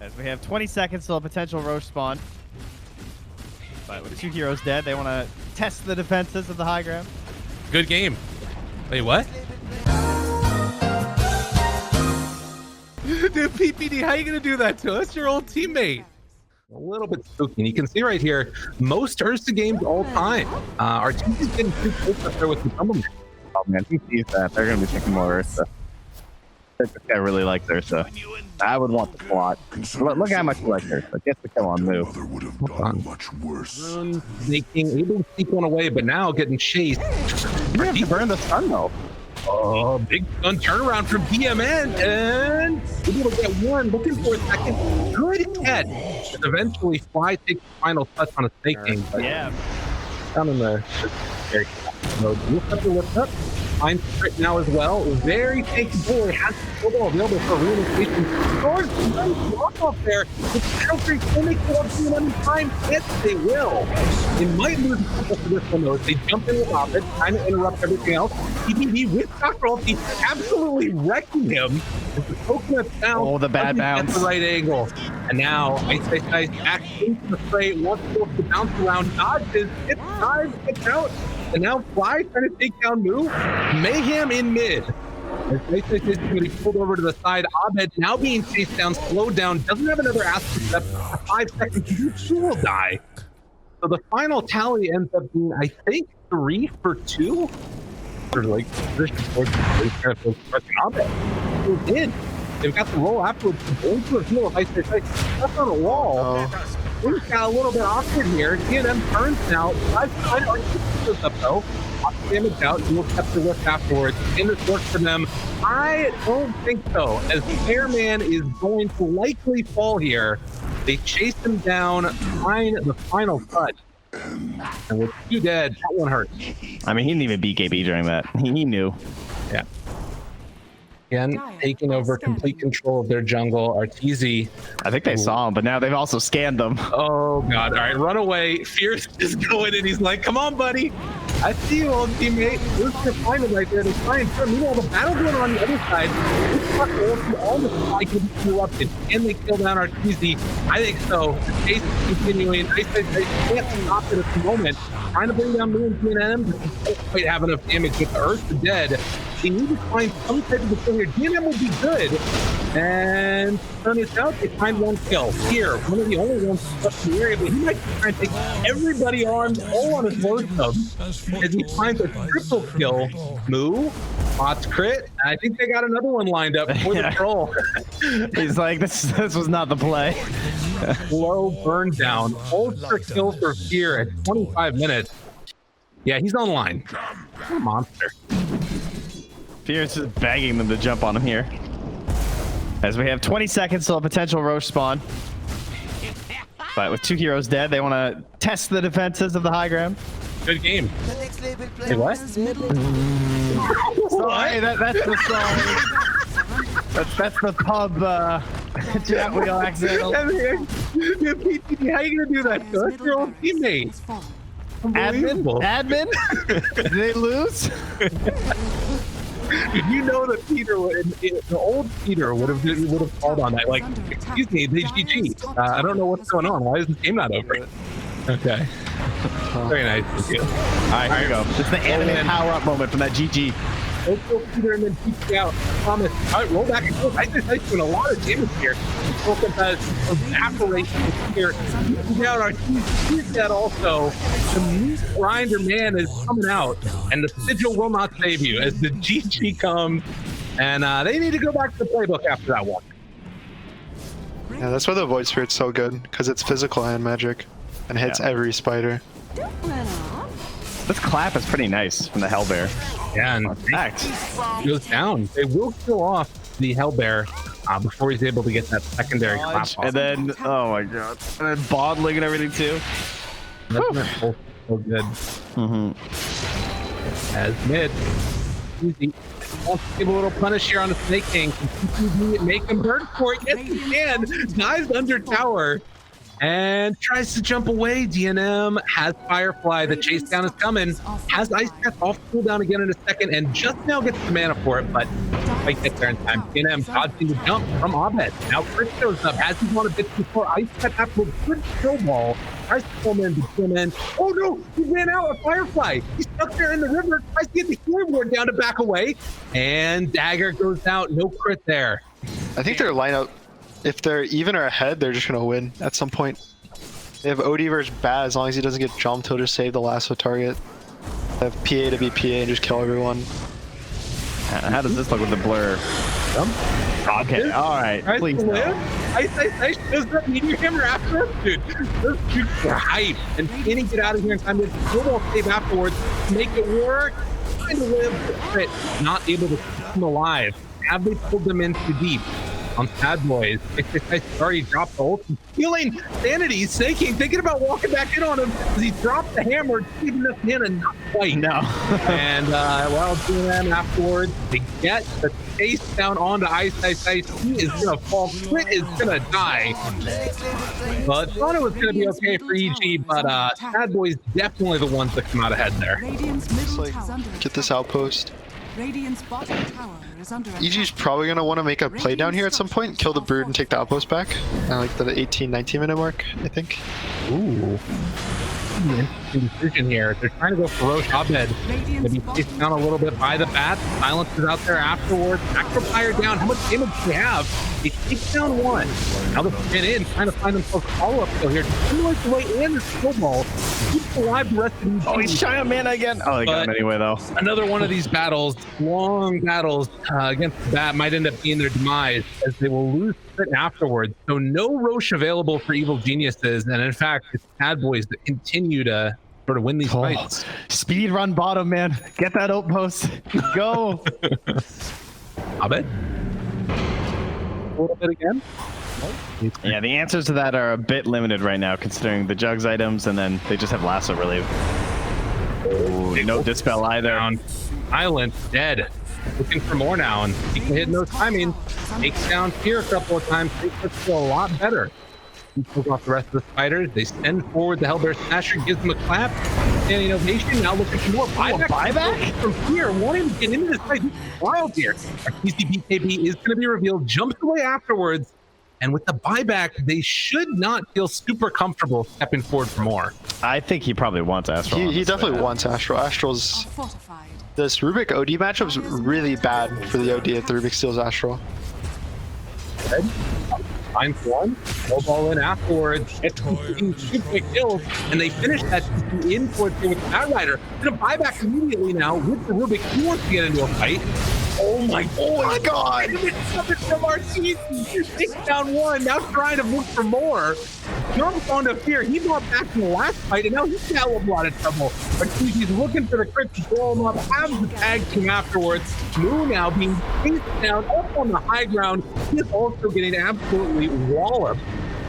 As we have 20 seconds till a potential Roche spawn. But with 2 heroes dead, they want to test the defenses of the high ground. Good game. Wait, what? Dude, PPD, how you gonna do that to us? Your old teammate. A little bit spooky. And you can see right here, most Ursa games all time. Arteezy's getting too close up there with the Tumbleman. Oh man, he sees that. They're gonna be taking more Ursa. This guy really likes Ursa. I would want the plot. Look how much he likes Ursa. Gets the kill on Moo. Much worse. Making able to sneak one away, but now getting chased. You have to burn the sun though. Oh, big gun turnaround from BMN, and able to get one. Looking for a second. Good catch. Eventually, Fly takes the final touch on a Snake King. Yeah. Down in the very lift up. Finds Crit now as well. Very capable. Has the football available for realization. Scores one block off there. The Shadow Creek will make it up to one time. Yes, they will. They might lose a couple for this one though. They jump in with Ovid, trying to interrupt everything else. TPD with Dr. Ulti absolutely wrecking him. As the coconut bounce. Oh, the bad bounce. At the right angle. And now Ice back into the fray. Wants to bounce around. Dodges. Gets gets out. And now Fly trying to take down Moo. Mayhem in mid. As Ice is going to be pulled over to the side. Abed now being chased down, slowed down. Doesn't have another aspect step. For 5 seconds. He will die. So the final tally ends up being, I think, 3 for 2. Or like, Abed. Who's in? They've got the roll afterwards. Going to a heel of Ice. That's on a wall. Things got a little bit awkward here. T&M turns now. Five up though. Damage out. He will keep the lift afterwards. Can this work for them? I don't think so. As Fairman is going to likely fall here. They chase him down, find the final touch. And with 2 dead, that one hurts. I mean, he didn't even beat KB during that. He knew. Yeah. Again, taking over complete control of their jungle. Arteezy. I think they saw him, but now they've also scanned them. Oh, God. All right, run away. Fierce is going in. He's like, come on, buddy. I see you, old teammate. Luke's finding right there. They're trying to. Meanwhile, the battle going on the other side. This truck will almost like to be interrupted. Can they kill down Arteezy? I think so. The chase is continuing. They can't stop it at the moment. Trying to bring down Moo and TNM, but they don't quite have enough damage with the Earth to dead. They need to find some type of kill here. DNM would be good. And turn it out, they find one kill. Here, one of the only ones left in the area, but he might try and take everybody on, all on his load sub. As he finds a triple kill. Moo, Bots crit. I think they got another one lined up for the troll. He's like, this was not the play. Slow burn down. Ultra kill for Fear at 25 minutes. Yeah, he's online. What a monster. Fierce is begging them to jump on him here. As we have 20 seconds till a potential Roche spawn. But with 2 heroes dead, they want to test the defenses of the high ground. Good game. Hey, what? Sorry, that's the song. That's the pub chat we all accidental. How are you gonna do that? That's your old teammate. Admin? Did they lose? You know that Peter, the old Peter, would have called on that. Like, excuse me, the GG. I don't know what's going on. Why is the game not over? Okay. Very nice. Thank you. All right, here we go. It's the anime power-up moment from that GG. Peter and then peek out. Thomas. All right, roll back and forth. I think he's doing a lot of damage here. Focus has evaporation here. Peeking out our team. That also. The meat grinder man is coming out, and the sigil will not save you as the GG comes, and they need to go back to the playbook after that one. Yeah, that's why the Void Spirit's so good, because it's physical and magic, and hits every spider. This clap is pretty nice from the Hellbear. Yeah, and goes down. They will kill off the Hellbear before he's able to get that secondary clap off. And then, oh my god, and then bottling and everything too. That's so good. As mid, easy. Wants to give a little punish here on the Snake King. Make him burn for it. Yes, he can. Dives under tower. and tries to jump away. DNM has Firefly. The chase down is coming. Has Ice Path off cooldown again in a second, and just now gets the mana for it, but might get there in time. DNM dodging the jump from Abed. Now Chris shows up. Has he won a bit before Ice Path after a good snowball. Tries to pull him in. Oh no, he ran out of Firefly. He's stuck there in the river. Tries to get the healing ward down to back away. And Dagger goes out. No crit there. I think their lineup, if they're even or ahead, they're just gonna win at some point. They have OD versus Bad. As long as he doesn't get jumped, he'll just save the lasso target. They have PA to be PA and just kill everyone. How does this look with the blur? Okay, all right. Please no. Ice does that meteor hammer after us, dude. Those dudes are hype. And can he get out of here in time to snowball save afterwards? Make it work. Trying to live, but not able to keep him alive. Have they pulled them in too deep? On Sad Boys, Ice already dropped the ult. Healing sanity, Snaking, thinking about walking back in on him as he dropped the hammer, didn't enough mana, not quite. No. And well, DNM afterwards, they get the chase down onto Ice. He is gonna fall. Crit is gonna die. But thought it was gonna be okay for EG, but Sad Boys definitely the ones that come out ahead there. Get this outpost. Radiant's bottom tower is under attack. EG's probably going to want to make a play down here at some point, kill the brood and take the outpost back. At like the 18-19 minute mark, I think. Ooh. Interesting decision here. They're trying to go for Roche Abed. Maybe chased down a little bit by the bat. Silence is out there afterwards. Fire down. How much damage do they have? They take down one. Now they're spin in, trying to find themselves a follow-up kill here. Simulate the way and the snowball. Keep alive the rest of these. Oh, he's trying to mana again. Oh, they got him anyway, though. Another one of these battles, long battles against the bat, might end up being their demise as they will lose crit afterwards. So no Roche available for Evil Geniuses, and in fact, it's Bad Boys that continue to sort of win these fights. Speed run bottom, man. Get that outpost. Go. Abed? A little bit again? Yeah, the answers to that are a bit limited right now, considering the Jugs items, and then they just have Lasso Relief. Ooh, no Dispel either. Island dead. Looking for more now, and he can hit no timing. Takes down Fear a couple of times. Makes it feel a lot better. He pulls off the rest of the spiders. They send forward the Hellbear Smasher, gives them a clap. Standing ovation. Now looking for more buyback from Fear, wanting to get into this fight. He's wild here. Arteezy BKB is going to be revealed. Jumps away afterwards. And with the buyback, they should not feel super comfortable stepping forward for more. I think he probably wants Astral. He definitely wants Astral. Astral's... This Rubik OD matchup's really bad for the OD if the Rubik steals Astral. Good. Time for one. Go ball in afterwards. It's two quick kills, and they finish that in towards with the Outrider. Gonna buy back immediately now with the Rubik. He wants to get into a fight. Oh my god! It's coming from Arteezy. Takes down one. Now trying to look for more. Jumps onto Fear. He brought back in the last fight, and now he's got a lot of trouble. Arteezy's looking for the crit to blow him up. Has the tag team afterwards. Moo now being chased down up on the high ground. He's also getting absolutely walloped.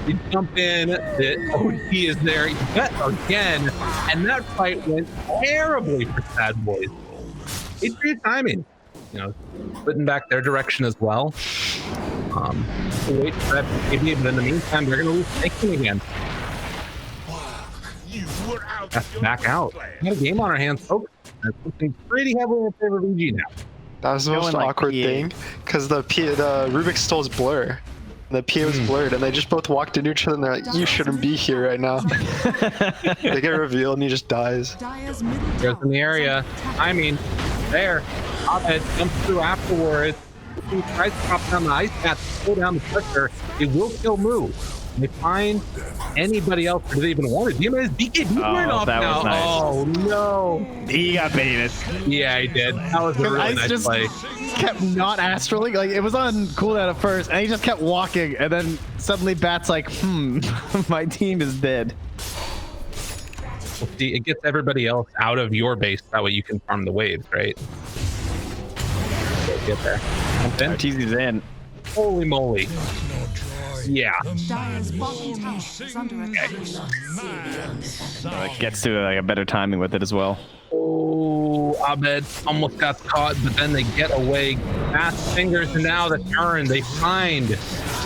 They jump in. The OD is there yet again, and that fight went terribly for Sad Boys. Patriot timing. You know, putting back their direction as well. Wait for that maybe, but in the meantime, they're going to lose Snaking again. Have to back out. We got a game on our hands, folks. That's looking pretty heavily in favor of EG now. That was the most awkward thing, because the Rubik stole his blur. The PA was blurred, and they just both walked into each other, and they're like, you shouldn't be here right now. They get revealed, and he just dies. There's in the area. Timing. There. Abed jumps through afterwards. He tries to drop down the ice path to pull down the pressure. It will kill Moo. They find anybody else that they even wanted. DMS BKB went off now. Nice. Oh no. He got baited. Yeah, he did. That was a really nice play. Kept not astraling. Like, it was on cooldown at first, and he just kept walking, and then suddenly Bat's like, my team is dead. See, it gets everybody else out of your base. That way you can farm the waves, right? Get there. Arteezy's in. Holy moly. Yeah. It gets to like a better timing with it as well. Oh, Abed almost got caught, but then they get away. Fast fingers, and now the turn. They find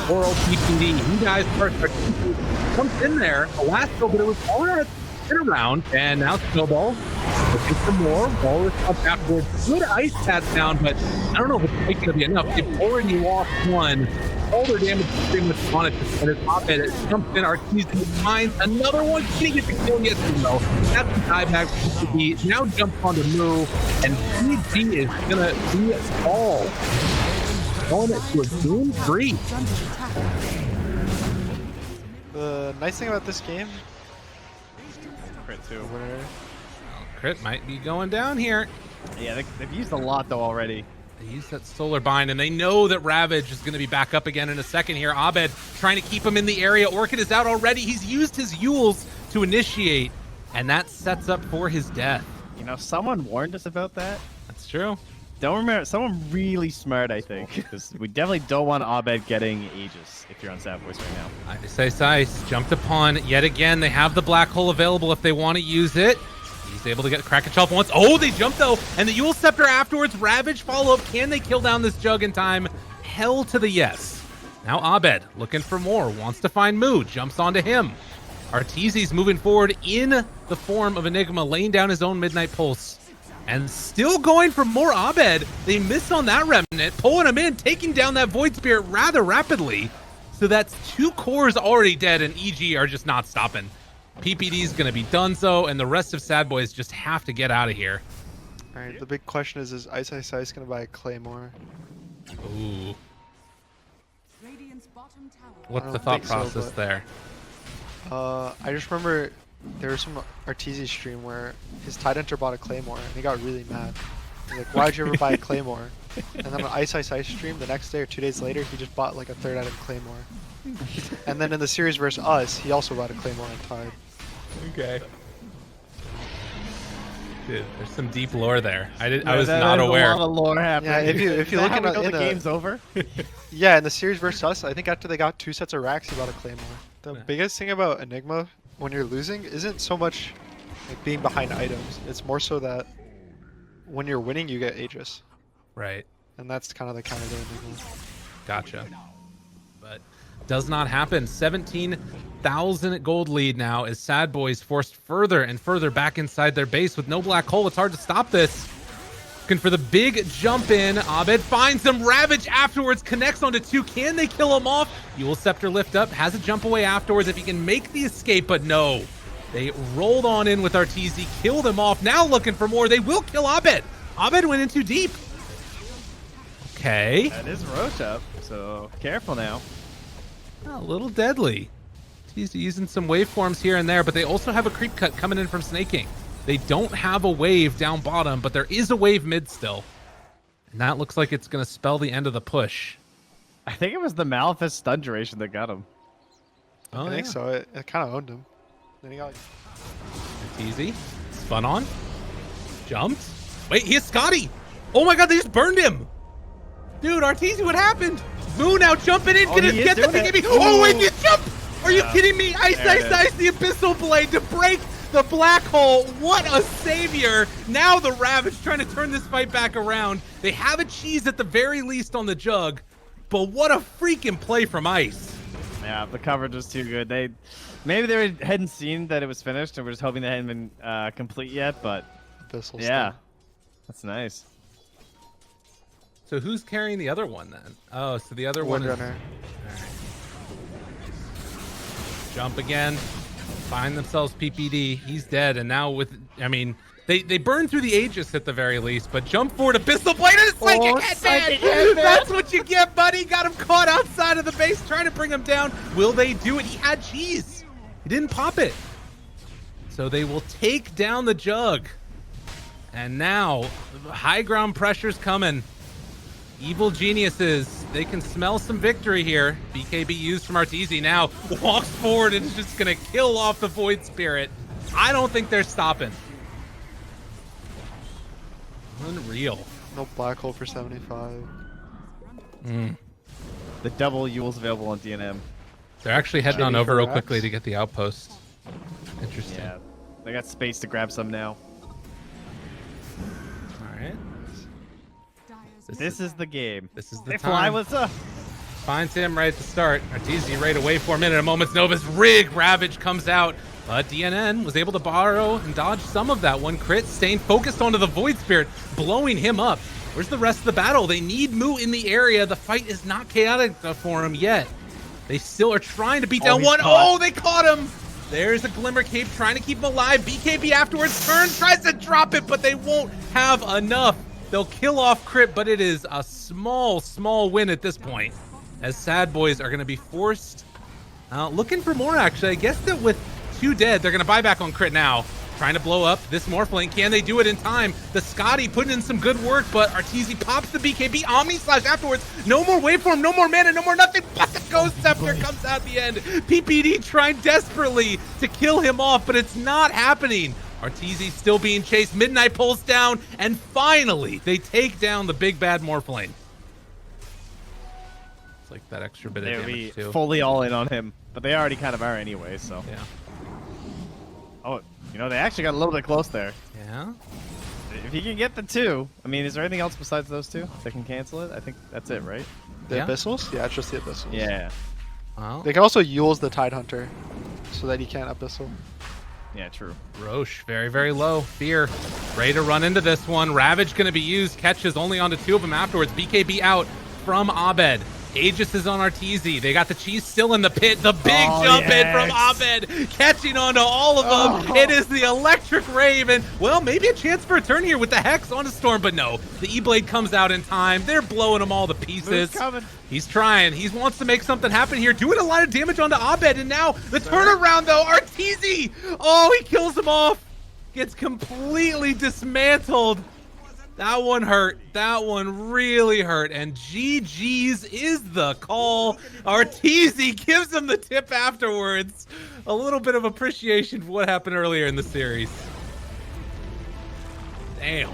Poor old PPD. He dies first. Jumps in there. The last kill, but it was all right around. And now Snowball looking for more. Walrus up afterwards. Good ice pass down, but I don't know if it's going to be enough. They've already lost one. All their damage is pretty much on it. And it's top it. It jumps in. Arteezy finds another one. Can't get the kill yet, though. That's the dieback. PPD now jumps on the move. And PG is going to be all. Going to a game 3. The nice thing about this game, Crit too. Crit might be going down here. Yeah, they've used a lot though already. They use that solar bind, and they know that Ravage is going to be back up again in a second here. Abed trying to keep him in the area. Orchid is out already. He's used his Yules to initiate, and that sets up for his death. You know, someone warned us about that. That's true. Don't remember. Someone really smart, I think, because we definitely don't want Abed getting Aegis if you're on Sad Voice right now. Ice jumped upon yet again. They have the black hole available if they want to use it. He's able to get Kraken Shelf once. Oh, they jumped though, and the Yule Scepter afterwards. Ravage follow up. Can they kill down this Jug in time? Hell to the yes. Now Abed looking for more. Wants to find Moo. Jumps onto him. Arteezy's moving forward in the form of Enigma, laying down his own Midnight Pulse. And still going for more Abed. They missed on that Remnant, pulling him in, taking down that Void Spirit rather rapidly. So that's 2 cores already dead, and EG are just not stopping. PPD's going to be done so, and the rest of Sad Boys just have to get out of here. all right. The big question is Ice going to buy a Claymore? Ooh. Radiant's bottom tower. What's I the don't thought think so, process but- there? I just remember there was some Arteezy stream where his Tidehunter bought a Claymore, and he got really mad. He's like, why'd you ever buy a Claymore? And then on Ice stream, the next day or 2 days later, he just bought like a 3rd item Claymore. And then in the series versus us, he also bought a Claymore on Tide. Okay. Dude, there's some deep lore there. I was There's not aware. A lot of lore happening. Yeah, if you Is that look how in we the- know in the the- game's over. Yeah, in the series versus us, I think after they got 2 sets of racks, he bought a Claymore. The biggest thing about Enigma when you're losing isn't so much like being behind items. It's more so that when you're winning, you get Aegis. Right. And that's kind of the counter to Enigma. Gotcha. But does not happen. 17,000 gold lead now as Sad Boys forced further and further back inside their base with no black hole. It's hard to stop this. Looking for the big jump in. Abed finds them. Ravage afterwards connects onto 2. Can they kill him off? Yule Scepter lift up. Has a jump away afterwards if he can make the escape, but no. They rolled on in with Arteezy, killed him off. Now looking for more. They will kill Abed. Abed went in too deep. Okay. That is Roche up, so careful now. A little deadly. He's using some waveforms here and there, but they also have a creep cut coming in from Snaking. They don't have a wave down bottom, but there is a wave mid still. And that looks like it's going to spell the end of the push. I think it was the Malphite stun duration that got him. Oh, I think so. It kind of owned him. Then he got. It's easy. Spun on. Jumped. Wait, he has Scotty. Oh my god, they just burned him. Dude, Arteezy, what happened? Moo now jumping in. Can he it is get the doing thingy? it. Oh, wait, Ooh. you jump. Are you Yeah. kidding me? Ice, the Abyssal Blade to break the black hole. What a savior. Now the Ravage trying to turn this fight back around. They have a cheese at the very least on the Jug, but what a freaking play from Ice. Yeah, the coverage was too good. Maybe they hadn't seen that it was finished and were just hoping they hadn't been complete yet, but Abyssal yeah, stun. that's nice. So who's carrying the other one then? Oh, so the other one is... Windrunner. Jump again. Find themselves PPD. He's dead. And now with, I mean, they burn through the Aegis at the very least, but jump forward, Abyssal Blade, and it's like a headband. That's what you get, buddy. Got him caught outside of the base, trying to bring him down. Will they do it? He had cheese. He didn't pop it. So they will take down the Jug. And now, high ground pressure's coming. Evil geniuses, they can smell some victory here. BKB used from Arteezy now walks forward and is just gonna kill off the Void Spirit. I don't think they're stopping. Unreal. No black hole for 75. The double Yule's available on DNM. They're actually heading on Maybe over real perhaps. quickly to get the outpost. Interesting. Yeah, they got space to grab some now. All right. Dyer's This is the game. This is the They fly time. with us. finds him right at the start. Arteezy right away for him in a moment's notice. Ravage comes out. But DNN was able to borrow and dodge some of that one crit, staying focused onto the Void Spirit, blowing him up. Where's the rest of the battle? They need Moo in the area. The fight is not chaotic for him yet. They still are trying to beat down one. Oh, they caught him. There's a Glimmer Cape trying to keep him alive. BKB afterwards turns, tries to drop it, but they won't have enough. They'll kill off Crit, but it is a small win at this point, as Sad Boys are going to be forced looking for more, actually. I guess that with 2 dead, they're going to buy back on Crit now. Trying to blow up this Morphling. Can they do it in time? The Scotty putting in some good work, but Arteezy pops the BKB. Omni Slash afterwards. No more waveform, no more mana, no more nothing, but the Ghost Scepter comes out the end. PPD trying desperately to kill him off, but it's not happening. Arteezy still being chased. Midnight pulls down, and finally, they take down the big bad Morphling. It's like that extra bit of damage, too. Fully all in on him, but they already kind of are anyway, so. Yeah. Oh, you know, they actually got a little bit close there. Yeah. If you can get the 2, I mean, is there anything else besides those 2 that can cancel it? I think that's it, right? The Yeah. Abyssals? Yeah, it's just the Abyssals. Yeah. Well, They can also use the Tidehunter so that he can't Abyssal. Yeah, true. Roche, very low. Fear, ready to run into this one. Ravage going to be used. Catches only onto 2 of them afterwards. BKB out from Abed. Aegis is on Arteezy. They got the cheese still in the pit. The big jump in from Abed, catching onto all of them. It is the electric rave, and well, maybe a chance for a turn here with the Hex on a Storm, but no. The E-Blade comes out in time. They're blowing them all to pieces. He's trying. He wants to make something happen here, doing a lot of damage onto Abed, and now the turnaround though. Arteezy, oh, he kills him off. Gets completely dismantled. That one hurt. That one really hurt. And GG's is the call. Arteezy gives him the tip afterwards. A little bit of appreciation for what happened earlier in the series. Damn.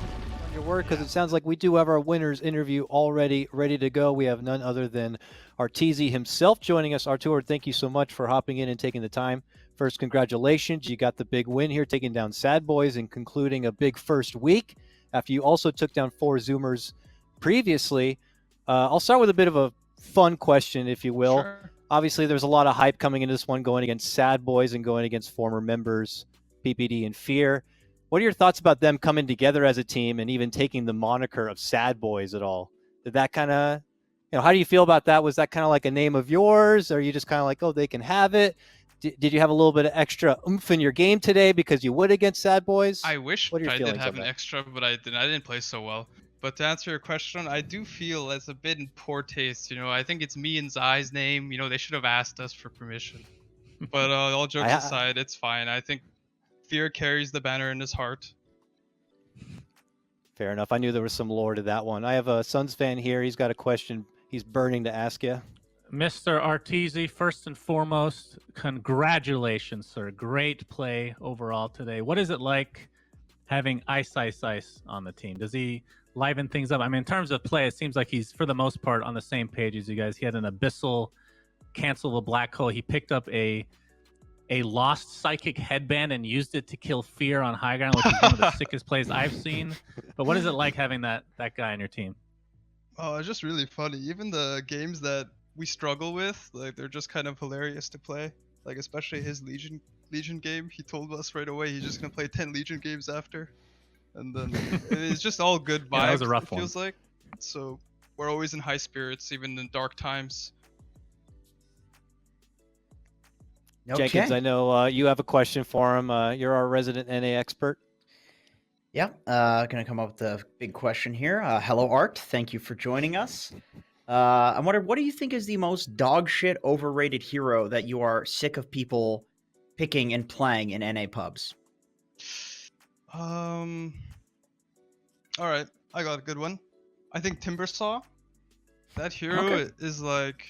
Your word, because it sounds like we do have our winners interview already ready to go. We have none other than Arteezy himself joining us. Artur, thank you so much for hopping in and taking the time. First, congratulations. You got the big win here, taking down Sad Boys and concluding a big first week after you also took down 4 Zoomers previously. I'll start with a bit of a fun question, if you will. Sure. Obviously, there's a lot of hype coming into this one, going against Sad Boys and going against former members, PPD and Fear. What are your thoughts about them coming together as a team and even taking the moniker of Sad Boys at all? Did that kind of, how do you feel about that? Was that kind of like a name of yours? Or are you just kind of like, oh, they can have it? Did you have a little bit of extra oomph in your game today because you would against Sad Boys? I wish What are your I did feelings have on an that? extra, but I didn't play so well. But to answer your question, I do feel it's a bit in poor taste. I think it's me and Zai's name. They should have asked us for permission. But all jokes aside, it's fine. I think Fear carries the banner in his heart. Fair enough. I knew there was some lore to that one. I have a Suns fan here. He's got a question he's burning to ask you. Mr. Arteezy, first and foremost, congratulations, sir. Great play overall today. What is it like having Ice on the team? Does he liven things up? I mean, in terms of play, it seems like he's, for the most part, on the same page as you guys. He had an Abyssal cancel the black hole. He picked up a lost psychic headband and used it to kill Fear on high ground, which is one of the sickest plays I've seen. But what is it like having that guy on your team? Oh, it's just really funny. Even the games that we struggle with, like, they're just kind of hilarious to play. Like, especially his Legion game. He told us right away he's just gonna play 10 Legion games after, and then it's just all good vibes. Yeah, that was a rough it feels like. So we're always in high spirits, even in dark times. Okay. Jenkins, I know you have a question for him. You're our resident NA expert. Yeah, gonna come up with a big question here. Hello, Art. Thank you for joining us. I'm wondering, what do you think is the most dog shit overrated hero that you are sick of people picking and playing in NA pubs? All right, I got a good one. I think Timbersaw. That hero is like,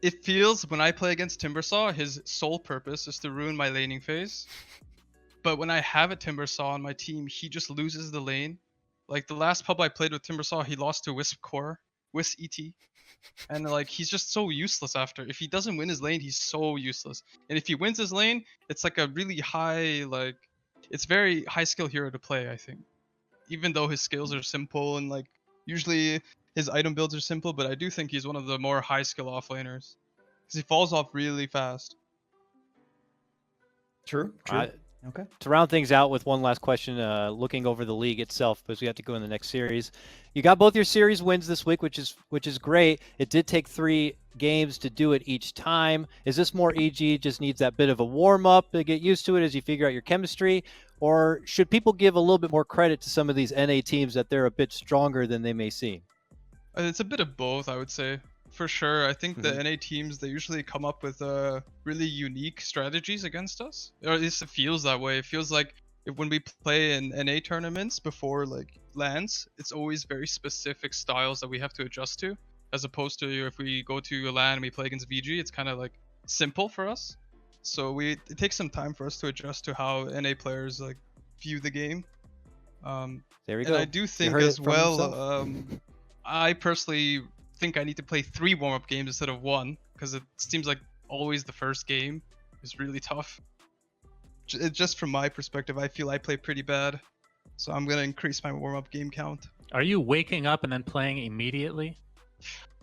it feels when I play against Timbersaw, his sole purpose is to ruin my laning phase. But when I have a Timbersaw on my team, he just loses the lane. Like the last pub I played with Timbersaw, he lost to Wisp Core. Wisp ET, and like he's just so useless after. If he doesn't win his lane, he's so useless. And if he wins his lane, it's like a really high, like, it's very high skill hero to play, I think. Even though his skills are simple and like usually his item builds are simple, but I do think he's one of the more high skill offlaners because he falls off really fast. True. Okay. To round things out with one last question, looking over the league itself, because we have to go in the next series. You got both your series wins this week, which is great. It did take 3 games to do it each time. Is this more EG just needs that bit of a warm up to get used to it as you figure out your chemistry, or should people give a little bit more credit to some of these NA teams that they're a bit stronger than they may seem? It's a bit of both, I would say. For sure, I think the NA teams, they usually come up with really unique strategies against us. Or at least it feels that way. It feels like when we play in NA tournaments before like LANs, it's always very specific styles that we have to adjust to. As opposed to if we go to a LAN and we play against VG, it's kind of like simple for us. So it takes some time for us to adjust to how NA players like view the game. There we go. And I do think as well, I personally think I need to play 3 warm-up games instead of 1 because it seems like always the first game is really tough. Just from my perspective, I feel I play pretty bad, so I'm gonna increase my warm-up game count. Are you waking up and then playing immediately,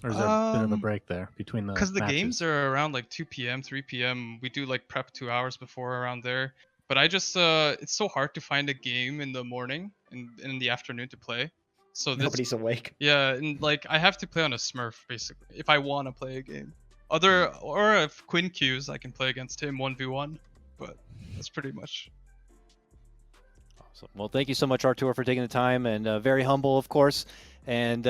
or is there a bit of a break there between the? Because the matches? games are around like 2 p.m., 3 p.m. We do like prep 2 hours before around there. But I just it's so hard to find a game in the morning and in the afternoon to play. So Nobody's awake. Yeah, and like I have to play on a Smurf basically if I want to play a game. Or if Quinn queues, I can play against him 1v1. But that's pretty much. Awesome. Well, thank you so much, Artur, for taking the time, and very humble, of course. And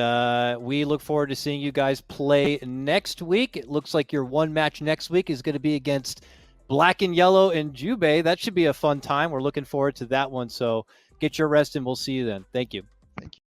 we look forward to seeing you guys play next week. It looks like your one match next week is going to be against Black and Yellow and Jubei. That should be a fun time. We're looking forward to that one. So get your rest, and we'll see you then. Thank you.